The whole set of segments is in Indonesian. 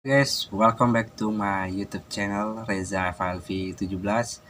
Guys, welcome back to my YouTube channel Reza FLV 17.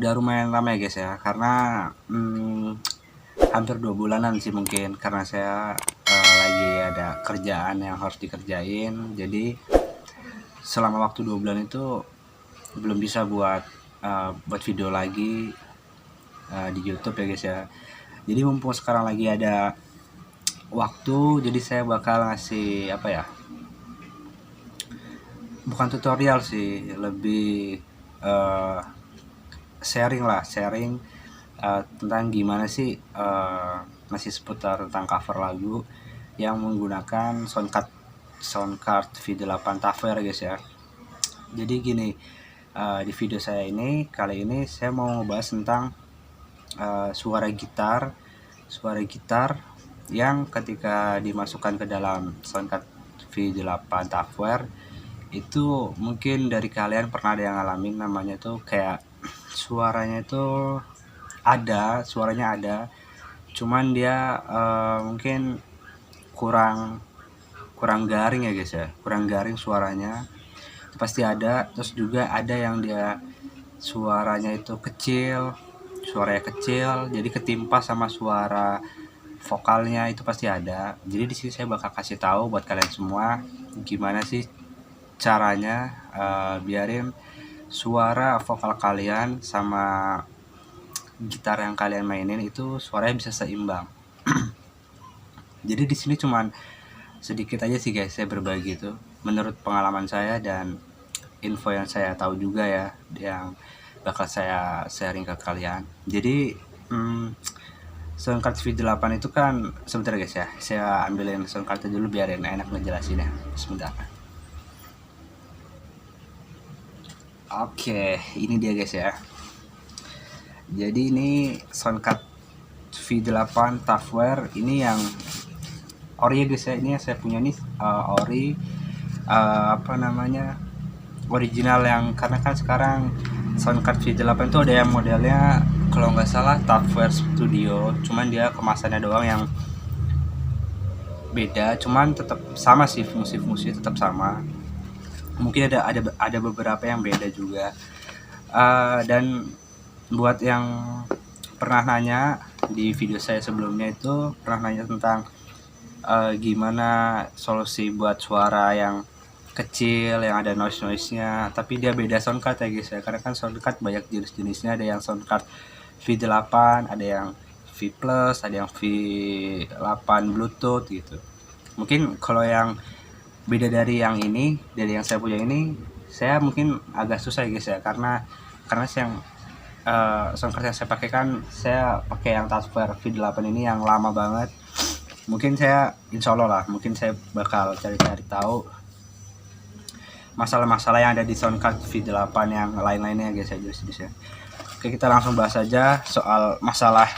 Udah lumayan lama ya guys ya, karena hampir 2 bulanan sih mungkin, karena saya lagi ada kerjaan yang harus dikerjain. Jadi selama waktu 2 bulan itu belum bisa buat video lagi di YouTube ya guys ya. Jadi mumpung sekarang lagi ada waktu, jadi saya bakal ngasih apa ya, bukan tutorial sih, lebih sharing tentang gimana sih masih seputar tentang cover lagu yang menggunakan soundcard V8 Tafware guys ya. Jadi gini, di video saya ini kali ini saya mau ngebahas tentang suara gitar yang ketika dimasukkan ke dalam soundcard V8 Tafware itu mungkin dari kalian pernah ada yang ngalamin, namanya tuh kayak suaranya ada, cuman dia mungkin kurang garing ya guys ya, kurang garing suaranya itu pasti ada. Terus juga ada yang dia suaranya kecil, jadi ketimpa sama suara vokalnya, itu pasti ada. Jadi di sini saya bakal kasih tahu buat kalian semua gimana sih caranya biarin suara vokal kalian sama gitar yang kalian mainin itu suaranya bisa seimbang. Jadi di sini cuman sedikit aja sih guys saya berbagi itu menurut pengalaman saya dan info yang saya tahu juga ya, yang bakal saya sharing ke kalian. Jadi soundcard V8 itu kan, sebentar guys ya, saya ambilin soundcardnya dulu biar enak ngejelasinnya. Sebentar. Oke, ini dia guys ya. Jadi ini soundcard V8 Tafware, ini yang ori ya guys ya. Ini yang saya punya nih ori, original, yang karena kan sekarang soundcard V8 itu ada yang modelnya kalau nggak salah Tafware Studio, cuman dia kemasannya doang yang beda, cuman tetap sama sih, fungsi-fungsi tetap sama. Mungkin ada beberapa yang beda juga. Dan buat yang pernah nanya di video saya sebelumnya, itu pernah nanya tentang gimana solusi buat suara yang kecil yang ada noise-nya tapi dia beda soundcard ya guys ya, karena kan soundcard banyak jenis-jenisnya, ada yang soundcard V8, ada yang V plus, ada yang V8 Bluetooth gitu. Mungkin kalau yang beda dari yang saya punya ini, saya mungkin agak susah ya guys ya, karena yang soundcard yang saya pakai kan, saya pakai yang Tafware V8 ini yang lama banget. Mungkin saya insya Allah lah, mungkin saya bakal cari-cari tahu masalah-masalah yang ada di soundcard V8 yang lain-lainnya guys ya, jenis-jenisnya. Oke, kita langsung bahas aja soal masalah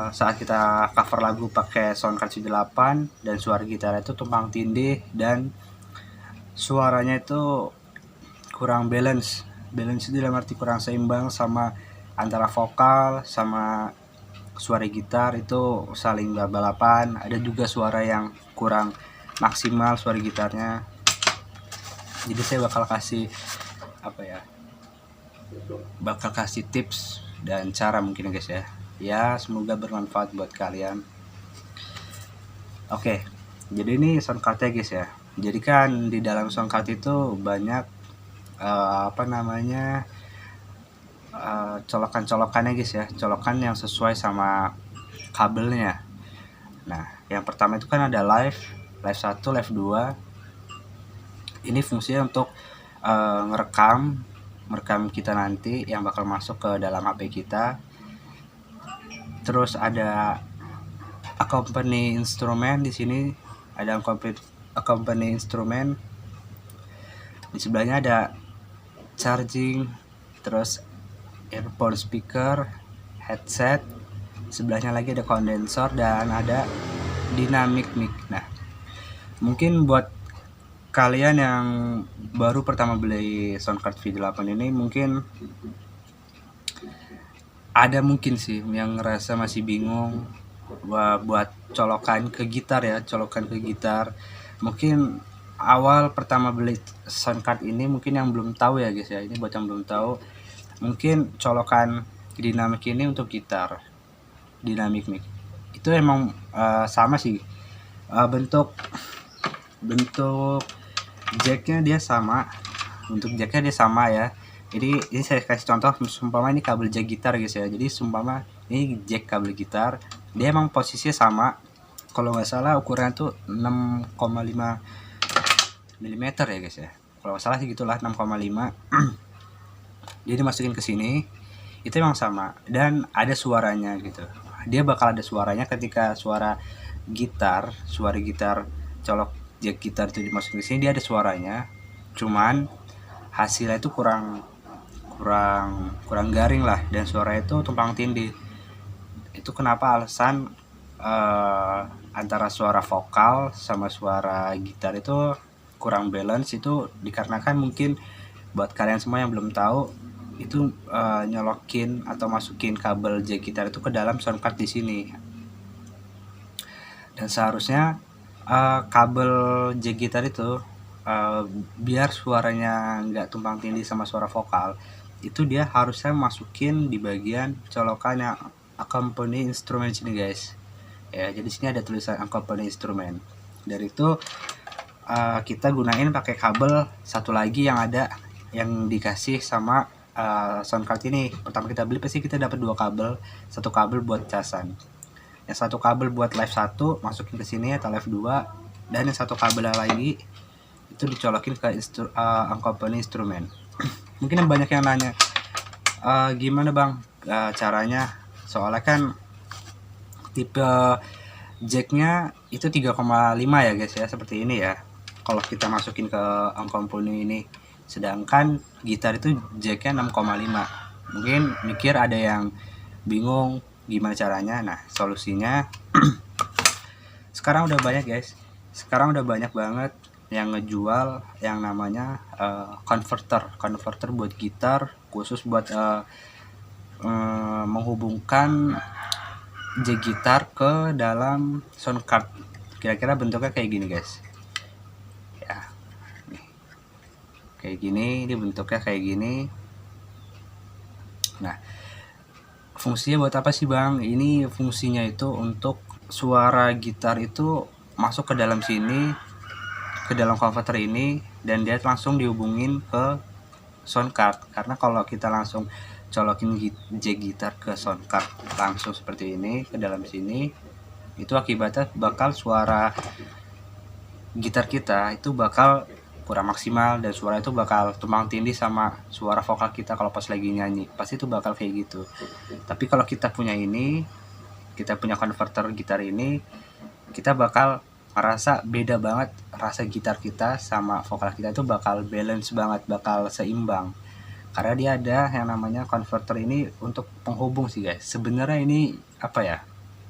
saat kita cover lagu pakai soundcard V8 dan suara gitar itu tumpang tindih dan suaranya itu kurang balance itu dalam arti kurang seimbang sama antara vokal sama suara gitar, itu saling balapan. Ada juga suara yang kurang maksimal suara gitarnya. Jadi saya bakal kasih tips dan cara mungkin guys ya. Ya, semoga bermanfaat buat kalian. Oke, jadi ini soundcardnya guys ya. Jadi kan di dalam soundcard itu banyak colokan-colokannya guys ya, colokan yang sesuai sama kabelnya. Nah, yang pertama itu kan ada live 1, live 2. Ini fungsinya untuk merekam kita nanti yang bakal masuk ke dalam HP kita. Terus ada accompany instrumen di sini, ada accompany instrumen, di sebelahnya ada charging, terus earphone speaker, headset, sebelahnya lagi ada kondensor dan ada dynamic mic. Nah, mungkin buat kalian yang baru pertama beli soundcard V8 ini mungkin ada mungkin sih yang ngerasa masih bingung buat colokan ke gitar ya, mungkin awal pertama beli soundcard ini mungkin yang belum tahu ya guys ya, ini buat yang belum tahu, mungkin colokan dynamic ini untuk gitar, dynamic mic itu emang sama sih, bentuk jacknya dia sama, ya. Jadi ini saya kasih contoh, sumpama ini kabel jack gitar guys ya, jadi sumpama ini jack kabel gitar, dia emang posisinya sama, kalau nggak salah ukurannya tuh 6,5 mm ya guys ya, kalau nggak salah sih gitulah, 6,5. Jadi dimasukin ke sini itu emang sama dan ada suaranya gitu, dia bakal ada suaranya ketika suara gitar colok jack gitar itu dimasukin ke sini, dia ada suaranya, cuman hasilnya itu kurang garing lah, dan suara itu tumpang tindih. Itu kenapa alasan antara suara vokal sama suara gitar itu kurang balance, itu dikarenakan mungkin buat kalian semua yang belum tahu itu nyolokin atau masukin kabel jack gitar itu ke dalam soundcard di sini, dan seharusnya kabel jack gitar itu biar suaranya nggak tumpang tindih sama suara vokal, itu dia harusnya masukin di bagian colokan yang accompany instrumen sini guys ya. Jadi sini ada tulisan accompany instrumen, dari itu kita gunain pakai kabel satu lagi yang ada yang dikasih sama soundcard ini. Pertama kita beli pasti kita dapat 2 kabel, satu kabel buat casan, yang satu kabel buat live 1 masukin ke sini atau live 2, dan yang satu kabel lagi itu dicolokin ke accompany instrumen. Mungkin banyak yang nanya gimana bang caranya, soalnya kan tipe jacknya itu 3,5 ya guys ya, seperti ini ya kalau kita masukin ke accompany ini, sedangkan gitar itu jacknya 6,5. Mungkin mikir ada yang bingung gimana caranya. Nah solusinya sekarang udah banyak guys, sekarang udah banyak banget yang ngejual yang namanya converter buat gitar, khusus buat menghubungkan jack gitar ke dalam soundcard. Kira-kira bentuknya kayak gini guys ya, nih. Kayak gini, ini bentuknya kayak gini. Nah fungsinya buat apa sih bang? Ini fungsinya itu untuk suara gitar itu masuk ke dalam sini, ke dalam converter ini, dan dia langsung dihubungin ke soundcard. Karena kalau kita langsung colokin jack gitar ke soundcard langsung seperti ini ke dalam sini, itu akibatnya bakal suara gitar kita itu bakal kurang maksimal, dan suara itu bakal tumpang tindih sama suara vokal kita kalau pas lagi nyanyi, pasti itu bakal kayak gitu. Tapi kalau kita punya ini, kita punya converter gitar ini, kita bakal ngerasa beda banget, rasa gitar kita sama vokal kita itu bakal balance banget, bakal seimbang, karena dia ada yang namanya converter ini untuk penghubung sih guys. Sebenarnya ini apa ya,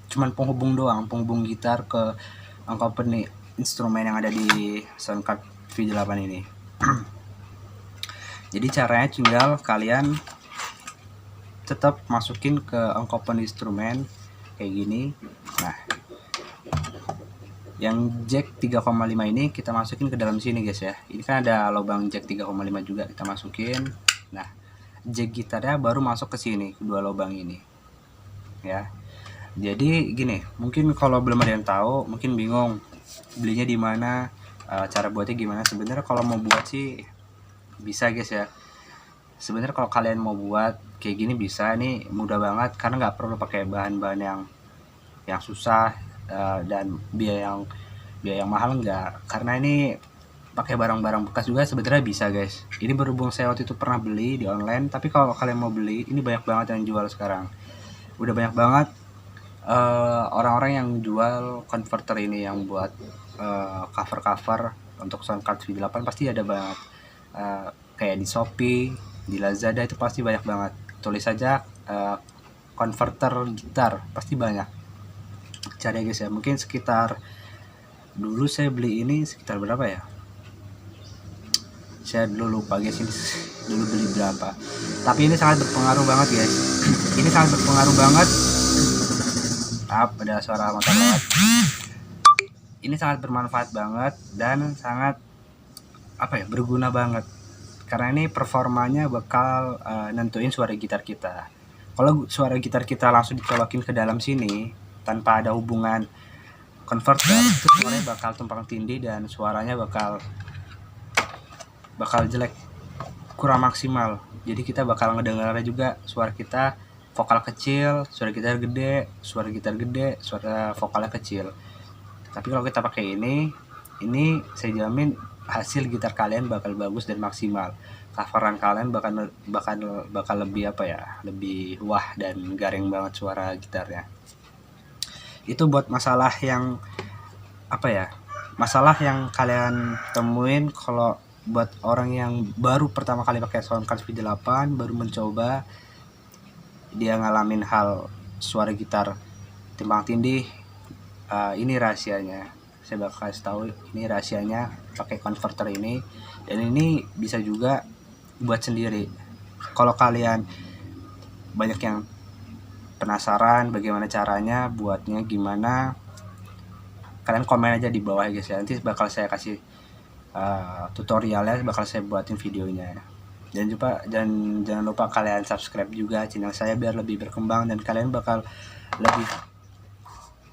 cuman penghubung doang, penghubung gitar ke accompany instrumen yang ada di soundcard V8 ini. Jadi caranya tinggal kalian tetap masukin ke accompany instrumen kayak gini. Nah yang jack 3,5 ini kita masukin ke dalam sini guys ya. Ini kan ada lubang jack 3,5 juga, kita masukin. Nah jack gitarnya baru masuk ke sini, kedua lubang ini ya. Jadi gini, mungkin kalau belum ada yang tahu, mungkin bingung belinya di mana, cara buatnya gimana. Sebenarnya kalau mau buat sih bisa guys ya. Sebenarnya kalau kalian mau buat kayak gini bisa, ini mudah banget karena nggak perlu pakai bahan-bahan yang susah dan biaya yang mahal enggak, karena ini pakai barang-barang bekas juga sebenarnya bisa guys. Ini berhubung saya waktu itu pernah beli di online, tapi kalau kalian mau beli ini banyak banget yang jual sekarang, udah banyak banget orang-orang yang jual converter ini yang buat cover-cover untuk soundcard V8 pasti ada banget. Kayak di Shopee, di Lazada itu pasti banyak banget. Tulis saja converter gitar, pasti banyak. Cari guys ya, mungkin sekitar, dulu saya beli ini sekitar berapa ya, saya dulu lupa guys, ini dulu beli berapa, tapi ini sangat berpengaruh banget guys. Ini sangat berpengaruh banget. Ada suara motor lewat. Ini sangat bermanfaat banget dan sangat berguna banget, karena ini performanya bakal nentuin suara gitar kita. Kalau suara gitar kita langsung dicolokin ke dalam sini tanpa ada hubungan converter, itu suaranya bakal tumpang tindih dan suaranya bakal jelek, kurang maksimal. Jadi kita bakal ngedengarnya juga suara kita vokal kecil, suara gitar gede, suara vokalnya kecil. Tapi kalau kita pakai ini saya jamin hasil gitar kalian bakal bagus dan maksimal. Coveran kalian bakal lebih lebih wah dan garing banget suara gitarnya. Itu buat masalah yang masalah yang kalian temuin kalau buat orang yang baru pertama kali pakai soundcard V8, baru mencoba, dia ngalamin hal suara gitar timbang tindih. Ini rahasianya, saya bakal kasih tahu ini rahasianya pakai converter ini. Dan ini bisa juga buat sendiri. Kalau kalian banyak yang penasaran bagaimana caranya buatnya gimana, kalian komen aja di bawah ya guys ya, nanti bakal saya kasih tutorialnya, bakal saya buatin videonya. Dan jangan lupa kalian subscribe juga channel saya biar lebih berkembang dan kalian bakal lebih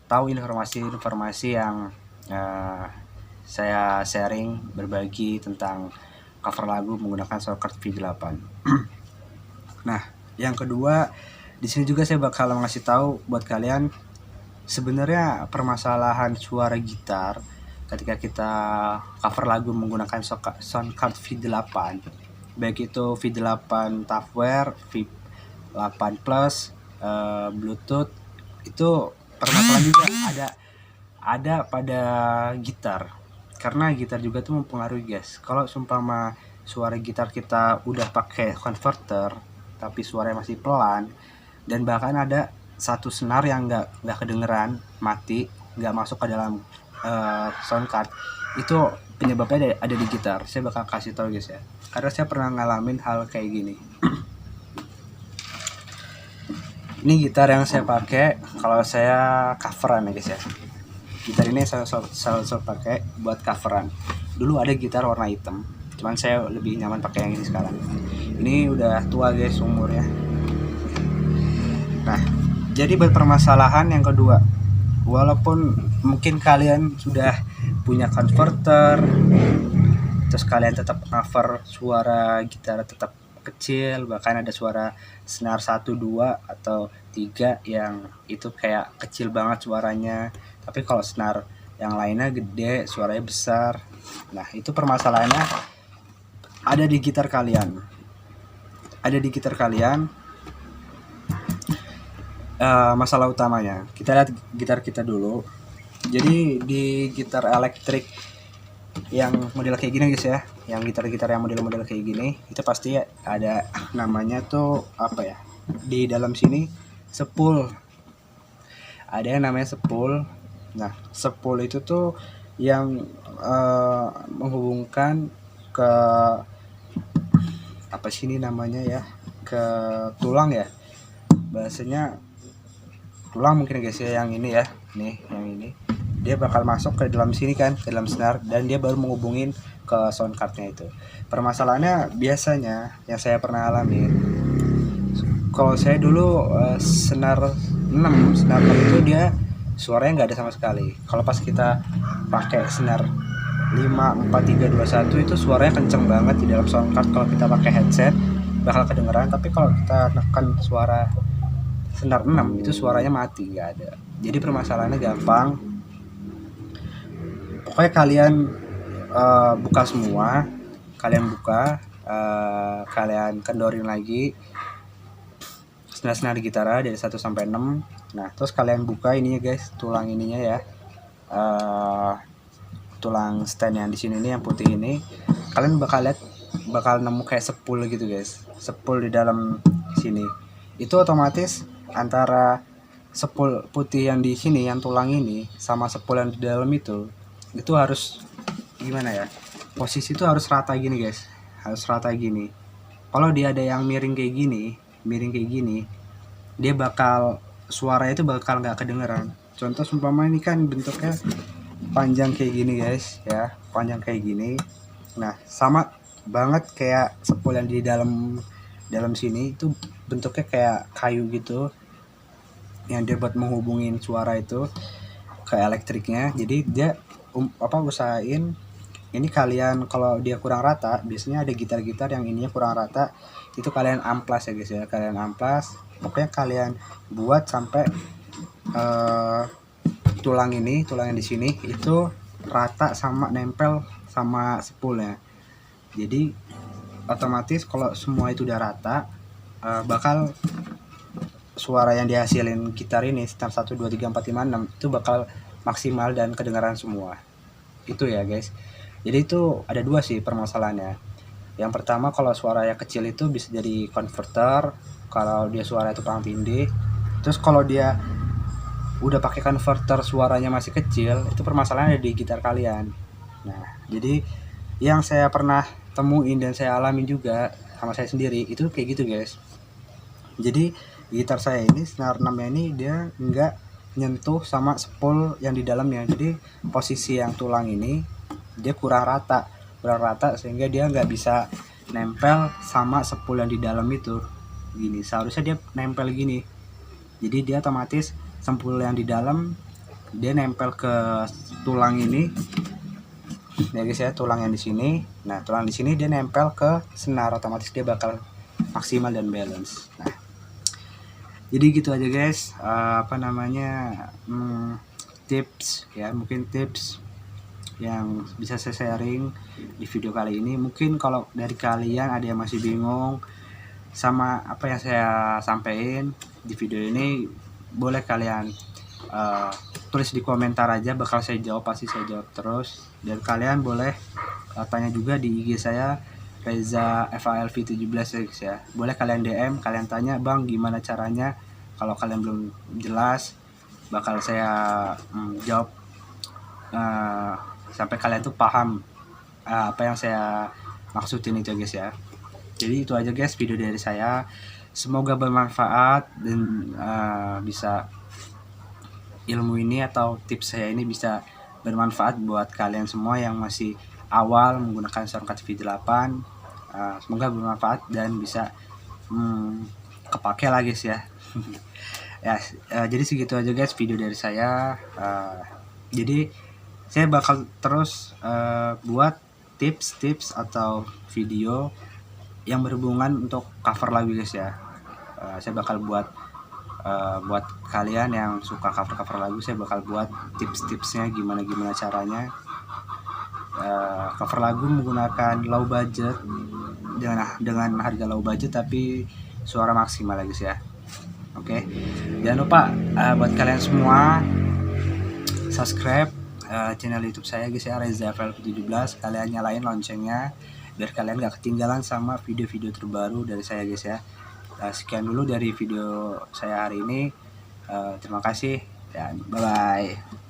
tahu informasi-informasi yang saya sharing, berbagi tentang cover lagu menggunakan soundcard V8. Nah, yang kedua, di sini juga saya bakal ngasih tahu buat kalian sebenarnya permasalahan suara gitar ketika kita cover lagu menggunakan soundcard V8, baik itu V8 Tafware, V8 Plus, Bluetooth, itu permasalahan juga ada pada gitar, karena gitar juga tuh mempengaruhi guys. Kalau seumpama suara gitar kita udah pakai converter tapi suaranya masih pelan, dan bahkan ada satu senar yang nggak kedengeran, mati, nggak masuk ke dalam soundcard, itu penyebabnya ada di gitar. Saya bakal kasih tahu guys ya, karena saya pernah ngalamin hal kayak gini. Ini gitar yang saya pakai kalau saya coveran ya guys ya. Gitar ini saya selalu pakai buat coveran. Dulu ada gitar warna hitam, cuman saya lebih nyaman pakai yang ini sekarang. Ini udah tua guys umurnya. Nah, jadi berpermasalahan yang kedua, walaupun mungkin kalian sudah punya converter, terus kalian tetap cover suara gitar tetap kecil, bahkan ada suara senar 1, 2, atau 3 yang itu kayak kecil banget suaranya, tapi kalau senar yang lainnya gede, suaranya besar. Nah, itu permasalahannya ada di gitar kalian. Masalah utamanya, kita lihat gitar kita dulu. Jadi di gitar elektrik yang model kayak gini guys ya, yang gitar-gitar yang model-model kayak gini, itu pasti ada namanya tuh di dalam sini spool. Ada yang namanya spool. Nah, spool itu tuh yang menghubungkan ke ini namanya ya, ke tulang ya, bahasanya tulang mungkin guys ya, yang ini ya, nih yang ini dia bakal masuk ke dalam sini kan, ke dalam senar, dan dia baru menghubungin ke soundcardnya itu. Permasalahannya biasanya yang saya pernah alami, kalau saya dulu senar 6 itu dia suaranya nggak ada sama sekali. Kalau pas kita pakai senar 5, 4, 3, 2, 1 itu suaranya kenceng banget di dalam soundcard. Kalau kita pakai headset bakal kedengeran, tapi kalau kita tekan suara senar 6 itu suaranya mati, nggak ada. Jadi permasalahannya gampang. Pokoknya kalian buka semua, kalian kendorin lagi senar-senar gitar dari 1 sampai 6. Nah, terus kalian buka ininya guys, tulang ininya ya, tulang stand yang di sini nih, yang putih ini, kalian bakal nemu kayak sepul gitu guys, sepul di dalam sini. Itu otomatis antara sepul putih yang di sini, yang tulang ini, sama sepul yang di dalam itu harus gimana ya, posisi itu harus rata gini guys, harus rata gini. Kalau dia ada yang miring kayak gini, dia bakal suaranya itu bakal nggak kedengeran. Contoh seumpama ini kan bentuknya panjang kayak gini guys ya, panjang kayak gini. Nah sama banget kayak sepul yang di dalam sini, itu bentuknya kayak kayu gitu, yang dia buat menghubungin suara itu ke elektriknya. Jadi dia usahain ini, kalian kalau dia kurang rata, biasanya ada gitar-gitar yang ininya kurang rata, itu kalian amplas ya guys ya, kalian amplas. Pokoknya kalian buat sampai tulang yang di sini itu rata sama nempel sama sepulnya. Jadi otomatis kalau semua itu udah rata, bakal suara yang dihasilin gitar ini sekitar 1 2 3 4 5 6 itu bakal maksimal dan kedengaran semua. Itu ya guys. Jadi itu ada dua sih permasalahannya. Yang pertama, kalau suaranya kecil itu bisa jadi converter, kalau dia suara itu kurang tindih. Terus kalau dia udah pakai converter suaranya masih kecil, itu permasalahannya di gitar kalian. Nah, jadi yang saya pernah temuin dan saya alamin juga sama saya sendiri itu kayak gitu guys. Jadi gitar saya ini senar 6-nya ini dia nggak nyentuh sama spool yang di dalamnya. Jadi posisi yang tulang ini dia kurang rata sehingga dia nggak bisa nempel sama spool yang di dalam itu. Gini, seharusnya dia nempel gini. Jadi dia otomatis spool yang di dalam dia nempel ke tulang ini. Ya guys ya, tulang yang di sini. Nah, tulang di sini dia nempel ke senar, otomatis dia bakal maksimal dan balance. Nah, jadi gitu aja guys, tips ya, mungkin tips yang bisa saya sharing di video kali ini. Mungkin kalau dari kalian ada yang masih bingung sama apa yang saya sampaikan di video ini, boleh kalian tulis di komentar aja, bakal saya jawab, pasti saya jawab terus. Dan kalian boleh tanya juga di IG saya, Reza FALV17 ya. Boleh kalian DM, kalian tanya, bang gimana caranya. Kalau kalian belum jelas, bakal saya jawab sampai kalian tuh paham apa yang saya maksudin itu guys ya. Jadi itu aja guys video dari saya, semoga bermanfaat dan bisa ilmu ini atau tips saya ini bisa bermanfaat buat kalian semua yang masih awal menggunakan Soundcard V8. Semoga bermanfaat dan bisa kepake lah guys ya. Ya, jadi segitu aja guys video dari saya. Jadi saya bakal terus buat tips-tips atau video yang berhubungan untuk cover lagu guys ya. Saya bakal buat kalian yang suka cover lagu, saya bakal buat tips-tipsnya gimana caranya cover lagu menggunakan low budget, dengan harga low budget tapi suara maksimal guys ya. Oke, jangan lupa buat kalian semua subscribe channel YouTube saya guys ya, Reza FALV17. Kalian nyalain loncengnya biar kalian gak ketinggalan sama video-video terbaru dari saya guys ya. Sekian dulu dari video saya hari ini. Terima kasih dan bye bye.